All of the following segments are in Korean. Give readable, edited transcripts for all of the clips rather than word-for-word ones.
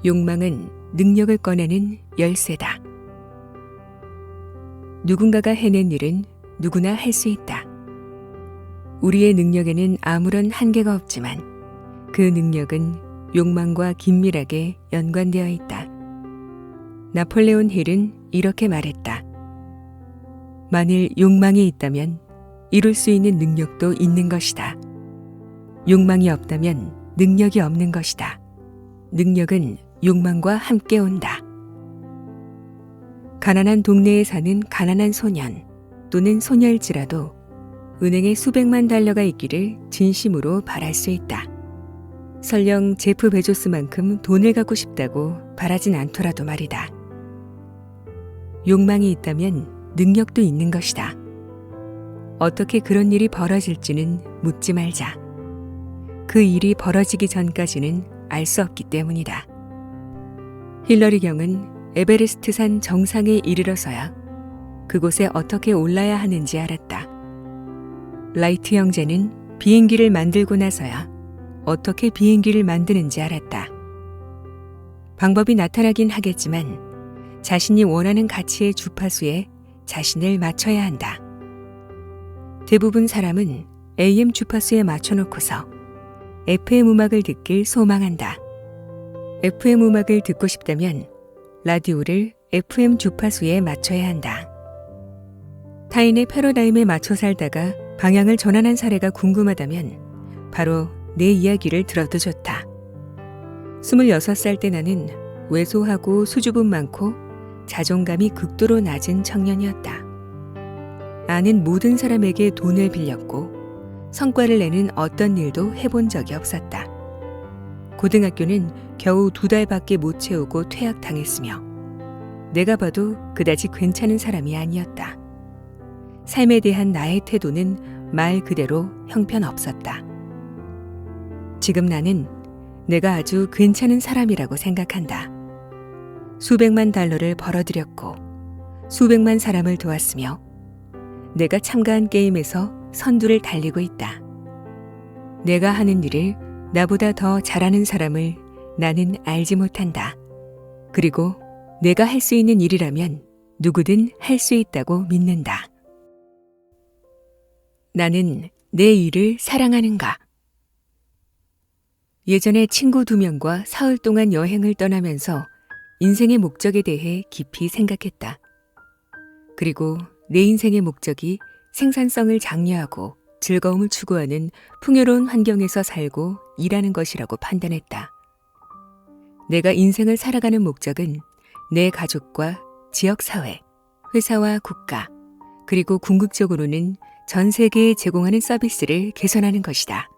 욕망은 능력을 꺼내는 열쇠다. 누군가가 해낸 일은 누구나 할 수 있다. 우리의 능력에는 아무런 한계가 없지만 그 능력은 욕망과 긴밀하게 연관되어 있다. 나폴레온 힐은 이렇게 말했다. 만일 욕망이 있다면 이룰 수 있는 능력도 있는 것이다. 욕망이 없다면 능력이 없는 것이다. 능력은 욕망과 함께 온다. 가난한 동네에 사는 가난한 소년 또는 소녀일지라도 은행에 수백만 달러가 있기를 진심으로 바랄 수 있다. 설령 제프 베조스만큼 돈을 갖고 싶다고 바라진 않더라도 말이다. 욕망이 있다면 능력도 있는 것이다. 어떻게 그런 일이 벌어질지는 묻지 말자. 그 일이 벌어지기 전까지는 알 수 없기 때문이다. 힐러리 경은 에베레스트산 정상에 이르러서야 그곳에 어떻게 올라야 하는지 알았다. 라이트 형제는 비행기를 만들고 나서야 어떻게 비행기를 만드는지 알았다. 방법이 나타나긴 하겠지만 자신이 원하는 가치의 주파수에 자신을 맞춰야 한다. 대부분 사람은 AM 주파수에 맞춰놓고서 FM 음악을 듣길 소망한다. FM 음악을 듣고 싶다면 라디오를 FM 주파수에 맞춰야 한다. 타인의 패러다임에 맞춰 살다가 방향을 전환한 사례가 궁금하다면 바로 내 이야기를 들어도 좋다. 26살 때 나는 왜소하고 수줍음 많고 자존감이 극도로 낮은 청년이었다. 아는 모든 사람에게 돈을 빌렸고 성과를 내는 어떤 일도 해본 적이 없었다. 고등학교는 겨우 2달밖에 못 채우고 퇴학당했으며 내가 봐도 그다지 괜찮은 사람이 아니었다. 삶에 대한 나의 태도는 말 그대로 형편없었다. 지금 나는 내가 아주 괜찮은 사람이라고 생각한다. 수백만 달러를 벌어들였고 수백만 사람을 도왔으며 내가 참가한 게임에서 선두를 달리고 있다. 내가 하는 일을 나보다 더 잘하는 사람을 나는 알지 못한다. 그리고 내가 할 수 있는 일이라면 누구든 할 수 있다고 믿는다. 나는 내 일을 사랑하는가? 예전에 친구 2명과 사흘 동안 여행을 떠나면서 인생의 목적에 대해 깊이 생각했다. 그리고 내 인생의 목적이 생산성을 장려하고 즐거움을 추구하는 풍요로운 환경에서 살고 일하는 것이라고 판단했다. 내가 인생을 살아가는 목적은 내 가족과 지역사회, 회사와 국가, 그리고 궁극적으로는 전 세계에 제공하는 서비스를 개선하는 것이다.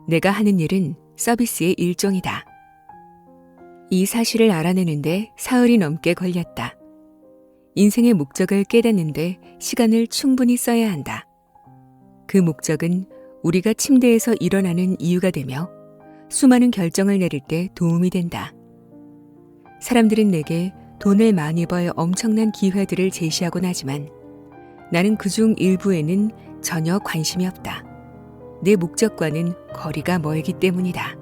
내가 하는 일은 서비스의 일종이다. 이 사실을 알아내는데 사흘이 넘게 걸렸다. 인생의 목적을 깨닫는데 시간을 충분히 써야 한다. 그 목적은 우리가 침대에서 일어나는 이유가 되며 수많은 결정을 내릴 때 도움이 된다. 사람들은 내게 돈을 많이 벌 엄청난 기회들을 제시하곤 하지만 나는 그중 일부에는 전혀 관심이 없다. 내 목적과는 거리가 멀기 때문이다.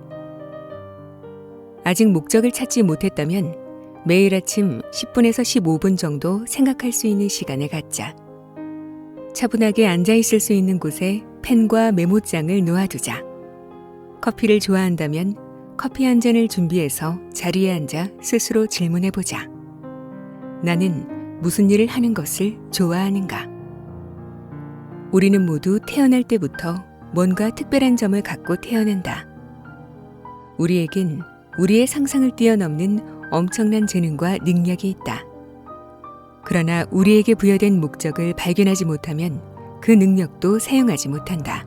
아직 목적을 찾지 못했다면 매일 아침 10분에서 15분 정도 생각할 수 있는 시간을 갖자. 차분하게 앉아있을 수 있는 곳에 펜과 메모장을 놓아두자. 커피를 좋아한다면 커피 한 잔을 준비해서 자리에 앉아 스스로 질문해보자. 나는 무슨 일을 하는 것을 좋아하는가? 우리는 모두 태어날 때부터 뭔가 특별한 점을 갖고 태어난다. 우리에겐 우리의 상상을 뛰어넘는 엄청난 재능과 능력이 있다. 그러나 우리에게 부여된 목적을 발견하지 못하면 그 능력도 사용하지 못한다.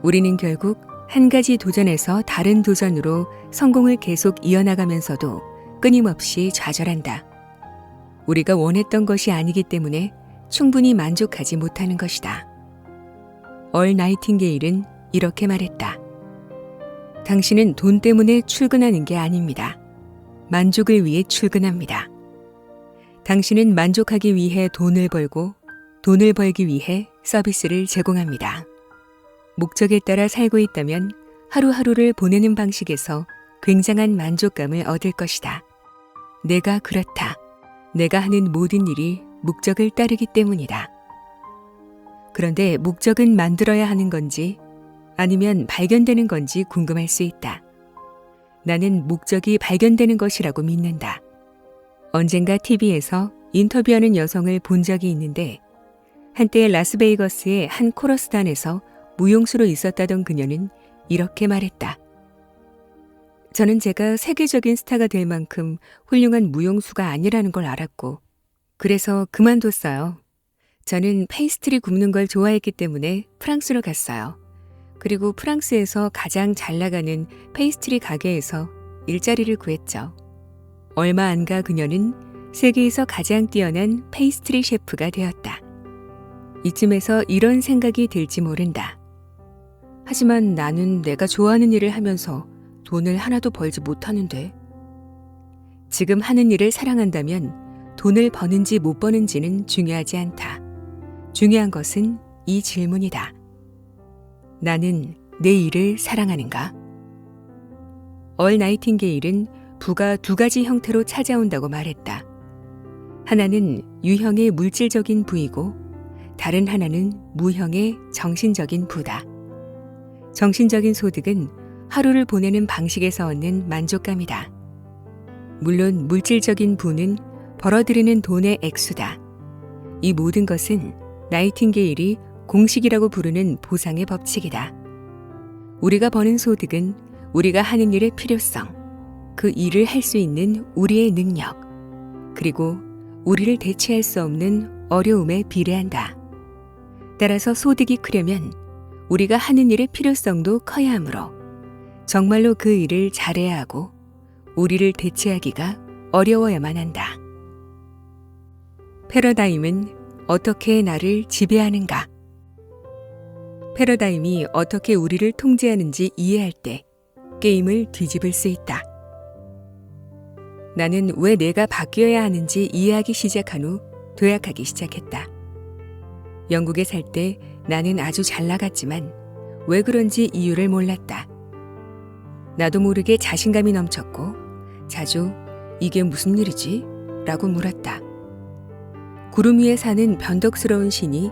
우리는 결국 한 가지 도전에서 다른 도전으로 성공을 계속 이어나가면서도 끊임없이 좌절한다. 우리가 원했던 것이 아니기 때문에 충분히 만족하지 못하는 것이다. 얼 나이팅게일은 이렇게 말했다. 당신은 돈 때문에 출근하는 게 아닙니다. 만족을 위해 출근합니다. 당신은 만족하기 위해 돈을 벌고 돈을 벌기 위해 서비스를 제공합니다. 목적에 따라 살고 있다면 하루하루를 보내는 방식에서 굉장한 만족감을 얻을 것이다. 내가 그렇다. 내가 하는 모든 일이 목적을 따르기 때문이다. 그런데 목적은 만들어야 하는 건지 아니면 발견되는 건지 궁금할 수 있다. 나는 목적이 발견되는 것이라고 믿는다. 언젠가 TV에서 인터뷰하는 여성을 본 적이 있는데 한때 라스베이거스의 한 코러스단에서 무용수로 있었다던 그녀는 이렇게 말했다. 저는 제가 세계적인 스타가 될 만큼 훌륭한 무용수가 아니라는 걸 알았고 그래서 그만뒀어요. 저는 페이스트리 굽는 걸 좋아했기 때문에 프랑스로 갔어요. 그리고 프랑스에서 가장 잘 나가는 페이스트리 가게에서 일자리를 구했죠. 얼마 안 가 그녀는 세계에서 가장 뛰어난 페이스트리 셰프가 되었다. 이쯤에서 이런 생각이 들지 모른다. 하지만 나는 내가 좋아하는 일을 하면서 돈을 하나도 벌지 못하는데. 지금 하는 일을 사랑한다면 돈을 버는지 못 버는지는 중요하지 않다. 중요한 것은 이 질문이다. 나는 내 일을 사랑하는가? 얼 나이팅게일은 부가 두 가지 형태로 찾아온다고 말했다. 하나는 유형의 물질적인 부이고 다른 하나는 무형의 정신적인 부다. 정신적인 소득은 하루를 보내는 방식에서 얻는 만족감이다. 물론 물질적인 부는 벌어들이는 돈의 액수다. 이 모든 것은 나이팅게일이 공식이라고 부르는 보상의 법칙이다. 우리가 버는 소득은 우리가 하는 일의 필요성, 그 일을 할 수 있는 우리의 능력, 그리고 우리를 대체할 수 없는 어려움에 비례한다. 따라서 소득이 크려면 우리가 하는 일의 필요성도 커야 하므로 정말로 그 일을 잘해야 하고 우리를 대체하기가 어려워야만 한다. 패러다임은 어떻게 나를 지배하는가? 패러다임이 어떻게 우리를 통제하는지 이해할 때 게임을 뒤집을 수 있다. 나는 왜 내가 바뀌어야 하는지 이해하기 시작한 후 도약하기 시작했다. 영국에 살 때 나는 아주 잘 나갔지만 왜 그런지 이유를 몰랐다. 나도 모르게 자신감이 넘쳤고 자주 이게 무슨 일이지? 라고 물었다. 구름 위에 사는 변덕스러운 신이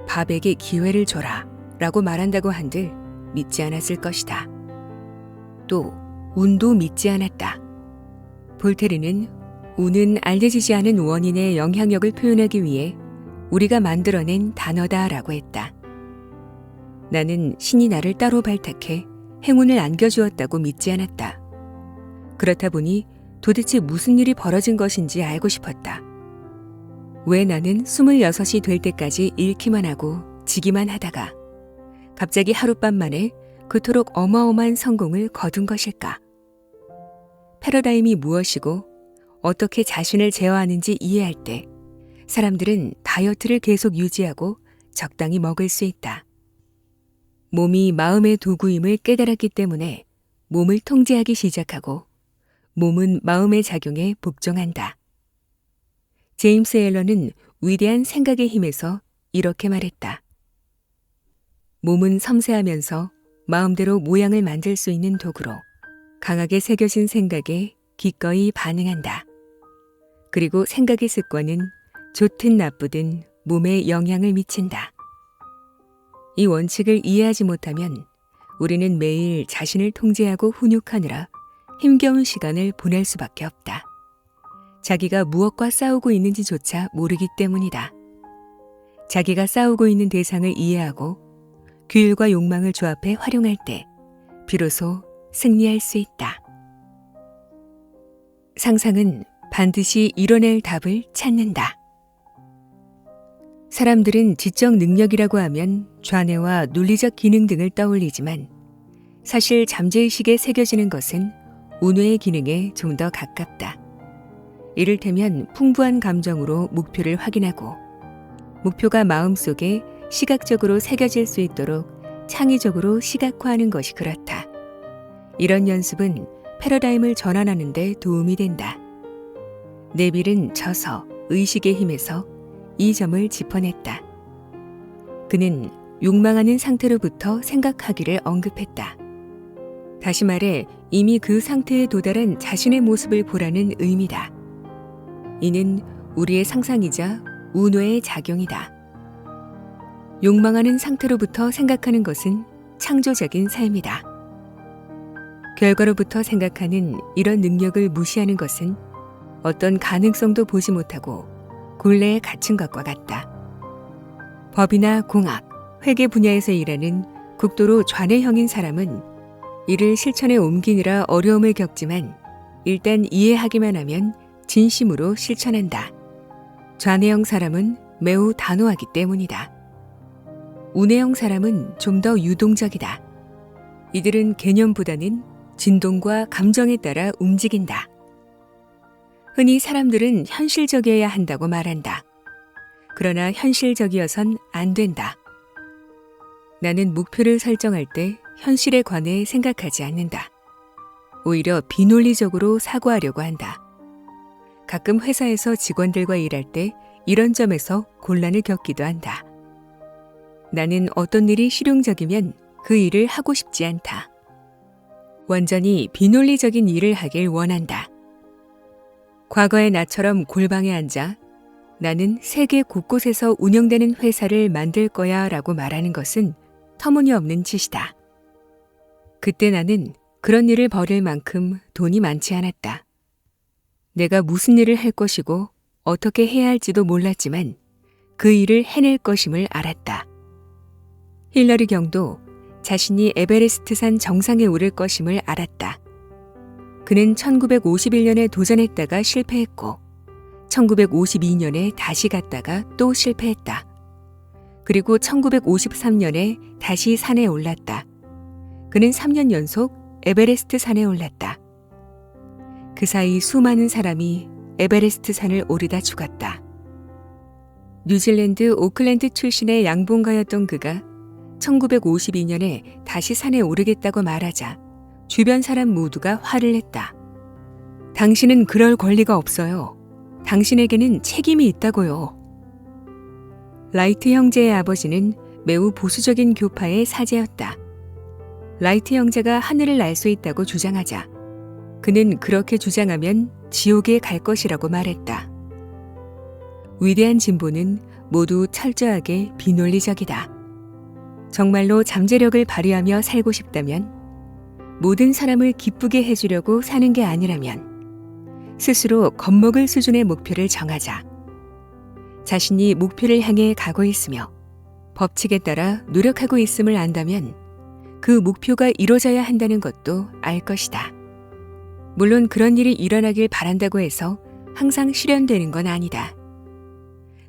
밥에게 기회를 줘라 라고 말한다고 한들 믿지 않았을 것이다. 또 운도 믿지 않았다. 볼테르는 운은 알려지지 않은 원인의 영향력을 표현하기 위해 우리가 만들어낸 단어다 라고 했다. 나는 신이 나를 따로 발탁해 행운을 안겨주었다고 믿지 않았다. 그렇다 보니 도대체 무슨 일이 벌어진 것인지 알고 싶었다. 왜 나는 26이 될 때까지 잃기만 하고 지기만 하다가 갑자기 하룻밤 만에 그토록 어마어마한 성공을 거둔 것일까? 패러다임이 무엇이고 어떻게 자신을 제어하는지 이해할 때 사람들은 다이어트를 계속 유지하고 적당히 먹을 수 있다. 몸이 마음의 도구임을 깨달았기 때문에 몸을 통제하기 시작하고 몸은 마음의 작용에 복종한다. 제임스 앨런은 위대한 생각의 힘에서 이렇게 말했다. 몸은 섬세하면서 마음대로 모양을 만들 수 있는 도구로 강하게 새겨진 생각에 기꺼이 반응한다. 그리고 생각의 습관은 좋든 나쁘든 몸에 영향을 미친다. 이 원칙을 이해하지 못하면 우리는 매일 자신을 통제하고 훈육하느라 힘겨운 시간을 보낼 수밖에 없다. 자기가 무엇과 싸우고 있는지조차 모르기 때문이다. 자기가 싸우고 있는 대상을 이해하고 규율과 욕망을 조합해 활용할 때 비로소 승리할 수 있다. 상상은 반드시 이뤄낼 답을 찾는다. 사람들은 지적 능력이라고 하면 좌뇌와 논리적 기능 등을 떠올리지만 사실 잠재의식에 새겨지는 것은 우뇌의 기능에 좀 더 가깝다. 이를테면 풍부한 감정으로 목표를 확인하고 목표가 마음속에 시각적으로 새겨질 수 있도록 창의적으로 시각화하는 것이 그렇다. 이런 연습은 패러다임을 전환하는 데 도움이 된다. 네빌은 저서 의식의 힘에서 이 점을 짚어냈다. 그는 욕망하는 상태로부터 생각하기를 언급했다. 다시 말해 이미 그 상태에 도달한 자신의 모습을 보라는 의미다. 이는 우리의 상상이자 운뇌의 작용이다. 욕망하는 상태로부터 생각하는 것은 창조적인 삶이다. 결과로부터 생각하는 이런 능력을 무시하는 것은 어떤 가능성도 보지 못하고 굴레에 갇힌 것과 같다. 법이나 공학, 회계 분야에서 일하는 극도로 좌뇌형인 사람은 이를 실천에 옮기느라 어려움을 겪지만 일단 이해하기만 하면 진심으로 실천한다. 좌뇌형 사람은 매우 단호하기 때문이다. 우뇌형 사람은 좀 더 유동적이다. 이들은 개념보다는 진동과 감정에 따라 움직인다. 흔히 사람들은 현실적이어야 한다고 말한다. 그러나 현실적이어선 안 된다. 나는 목표를 설정할 때 현실에 관해 생각하지 않는다. 오히려 비논리적으로 사고하려고 한다. 가끔 회사에서 직원들과 일할 때 이런 점에서 곤란을 겪기도 한다. 나는 어떤 일이 실용적이면 그 일을 하고 싶지 않다. 완전히 비논리적인 일을 하길 원한다. 과거의 나처럼 골방에 앉아 나는 세계 곳곳에서 운영되는 회사를 만들 거야 라고 말하는 것은 터무니없는 짓이다. 그때 나는 그런 일을 벌일 만큼 돈이 많지 않았다. 내가 무슨 일을 할 것이고 어떻게 해야 할지도 몰랐지만 그 일을 해낼 것임을 알았다. 힐러리 경도 자신이 에베레스트산 정상에 오를 것임을 알았다. 그는 1951년에 도전했다가 실패했고 1952년에 다시 갔다가 또 실패했다. 그리고 1953년에 다시 산에 올랐다. 그는 3년 연속 에베레스트 산에 올랐다. 그 사이 수많은 사람이 에베레스트 산을 오르다 죽었다. 뉴질랜드 오클랜드 출신의 양봉가였던 그가 1952년에 다시 산에 오르겠다고 말하자 주변 사람 모두가 화를 냈다. 당신은 그럴 권리가 없어요. 당신에게는 책임이 있다고요. 라이트 형제의 아버지는 매우 보수적인 교파의 사제였다. 라이트 형제가 하늘을 날 수 있다고 주장하자 그는 그렇게 주장하면 지옥에 갈 것이라고 말했다. 위대한 진보는 모두 철저하게 비논리적이다. 정말로 잠재력을 발휘하며 살고 싶다면 모든 사람을 기쁘게 해주려고 사는 게 아니라면 스스로 겁먹을 수준의 목표를 정하자. 자신이 목표를 향해 가고 있으며 법칙에 따라 노력하고 있음을 안다면 그 목표가 이루어져야 한다는 것도 알 것이다. 물론 그런 일이 일어나길 바란다고 해서 항상 실현되는 건 아니다.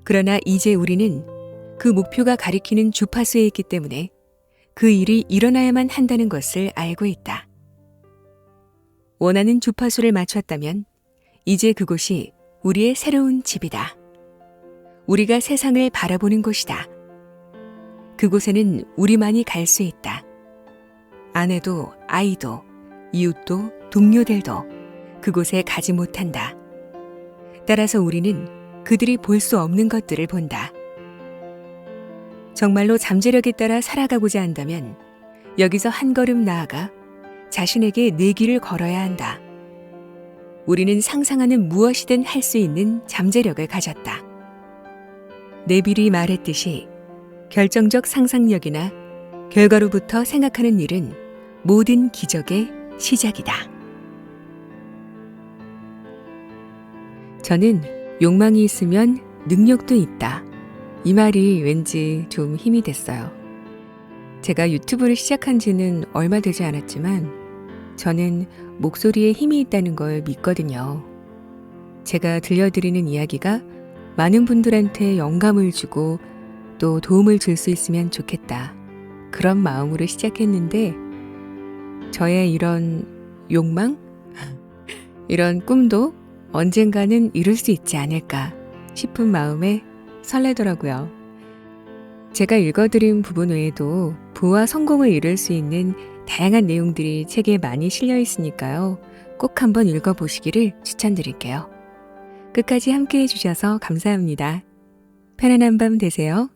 그러나 이제 우리는 그 목표가 가리키는 주파수에 있기 때문에 그 일이 일어나야만 한다는 것을 알고 있다. 원하는 주파수를 맞췄다면 이제 그곳이 우리의 새로운 집이다. 우리가 세상을 바라보는 곳이다. 그곳에는 우리만이 갈 수 있다. 아내도 아이도 이웃도 동료들도 그곳에 가지 못한다. 따라서 우리는 그들이 볼 수 없는 것들을 본다. 정말로 잠재력에 따라 살아가고자 한다면 여기서 한 걸음 나아가 자신에게 내 길을 걸어야 한다. 우리는 상상하는 무엇이든 할 수 있는 잠재력을 가졌다. 네빌이 말했듯이 결정적 상상력이나 결과로부터 생각하는 일은 모든 기적의 시작이다. 저는 욕망이 있으면 능력도 있다. 이 말이 왠지 좀 힘이 됐어요. 제가 유튜브를 시작한 지는 얼마 되지 않았지만 저는 목소리에 힘이 있다는 걸 믿거든요. 제가 들려드리는 이야기가 많은 분들한테 영감을 주고 또 도움을 줄 수 있으면 좋겠다. 그런 마음으로 시작했는데 저의 이런 욕망? 이런 꿈도 언젠가는 이룰 수 있지 않을까 싶은 마음에 설레더라고요. 제가 읽어드린 부분 외에도 부와 성공을 이룰 수 있는 다양한 내용들이 책에 많이 실려 있으니까요. 꼭 한번 읽어보시기를 추천드릴게요. 끝까지 함께해 주셔서 감사합니다. 편안한 밤 되세요.